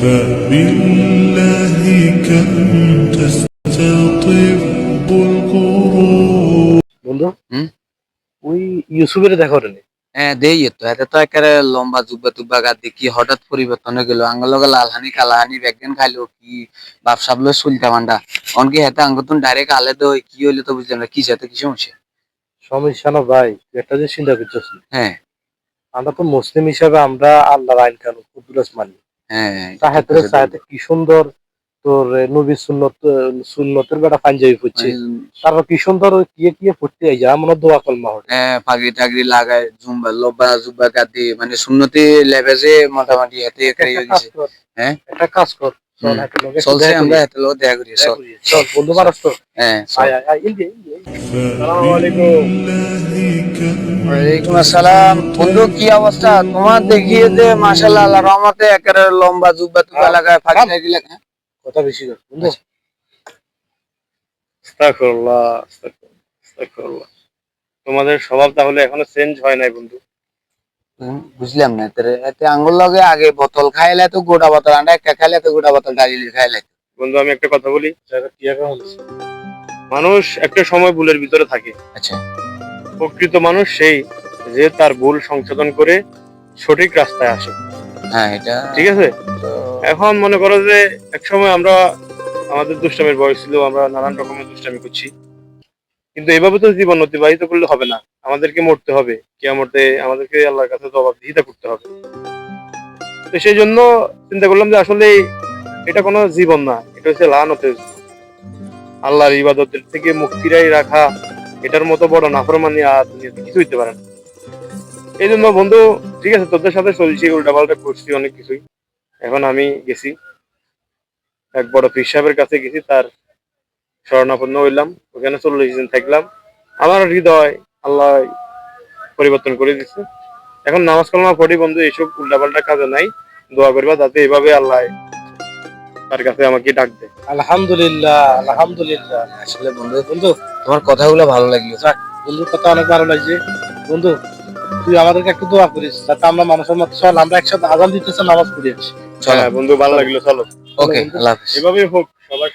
فبالله كم تستطب القرون বন্ধু ওই ইউসুফের দেখা ওঠেনি। হ্যাঁ দেই তো এতে তো একেবারে লম্বা জুব্বা টুব্বা গা দেখি হঠাৎ পরিবর্তন হয়ে গেল আঙ্গুল লগে লালহানি কালাহানি ব্যাগেন খাইলো কি বাপ সাবলো চুলটা মান্ডা অনকি হেতে আঙ্গুতুন ডাইরেক্ট আলে তো কি হইলো তো বুঝলাম না কি সাথে কি সমস্যা। সমস্যা না ভাই, তুই একটা যে চিন্তা করছিস, হ্যাঁ আমরা তো মুসলিম হিসাবে আমরা আল্লাহর আইন কানুন কুদরত মানি। হ্যাঁ চাহাতে চাহাতে কি সুন্দর তোর নবী সুন্নতের বেটা পাঞ্জাবি পড়ছে, তারপর কি সুন্দর কিয়ে পড়তে যা মনে দোয়া কলমা হচ্ছে। হ্যাঁ পাগড়ি টাগড়ি লাগায় জুম্বা লম্বা জুব্বা গাদি মানে সুন্নতি লেভেজে মোটামুটি হেতে একাই হয়ে গেছে। হ্যাঁ একটা কাজ কর, চল হাতে লগে চলছে আমরা হেতে লোক দেখা করি চল চল বন্ধু মানুষ তো। হ্যাঁ আয় আয় আয় ইন্দি ইন্দি। আসসালামু আলাইকুম। ওয়ালাইকুম আসসালাম। বন্ধু কি অবস্থা তোমার? দেখিয়ে যে মাশাআল্লাহ আল্লাহর রহমতে একেবারে লম্বা জুব্বা টুব্বা লাগায় ফাঁকি টাকি লাগায়। কথা বেশি কর বন্ধু। আস্তাগফিরুল্লাহ আস্তাগফিরুল্লাহ আস্তাগফিরুল্লাহ। তোমাদের স্বভাব তাহলে এখনো চেঞ্জ হয় নাই বন্ধু। বুঝলাম না তোরে এতে আঙ্গুল লগে আগে বোতল খাইলে তো গোটা বোতল আন্ডা একটা খাইলে তো গোটা বোতল ডাইলি খাইলে। বন্ধু আমি একটা কথা বলি, মানুষ একটা সময় ভুলের ভিতরে থাকে। আচ্ছা প্রকৃত মানুষ সেই যে তার ভুল সংশোধন করে সঠিক রাস্তায় আসে। হ্যাঁ এটা ঠিক আছে। এখন মনে করো যে এক সময় আমরা আমাদের দুষ্টামির বয়স ছিল, আমরা নানান রকমের দুষ্টামি করছি, কিন্তু এভাবে তো জীবন অতিবাহিত করলে হবে না। আমাদেরকে মরতে হবে, কিয়ামতে আমাদেরকে আল্লাহর কাছে জবাবদিহিতা করতে হবে। তো সেই জন্য চিন্তা করলাম যে আসলে এটা কোনো জীবন না, এটা হচ্ছে লানতের জীবন। আল্লাহর ইবাদতের থেকে মুক্তিরাই রাখা, এটার মতো বড় নাফরমানি আর দুনিয়াতে কিছু হইতে পারে না। এই জন্য বন্ধু ঠিক আছে, তোদের সাথে চলছি, উল্টাপাল্টা করছি অনেক কিছুই। এখন আমি গেছি এক বড় পীর সাহেবের কাছে গেছি, তার শরণাপন্ন হইলাম, ওখানে 40 দিন থাকলাম। আমার হৃদয় আল্লাহ পরিবর্তন করে দিচ্ছে। এখন নামাজ কালামা পড়ি বন্ধু, এইসব উল্টাপাল্টা কাজে নাই। দোয়া করবা যাতে এইভাবে আল্লাহ তার কাছে আমাকে ডাক দেয়। আলহামদুলিল্লাহ আলহামদুলিল্লাহ। আসলে বন্ধু বন্ধু তোমার কথাগুলো ভালো লাগলো। বন্ধুর কথা অনেক ভালো লাগছে। বন্ধু তুই আমাদেরকে একটু দোয়া করিস যাতে আমরা মানুষের মতো চল, আমরা একসাথে আজান দিতেছে নামাজ পড়ি আসি। চলো বন্ধু ভালো লাগলো, চলো ওকে আল্লাহ হাফেজ। এভাবেই হোক সবার।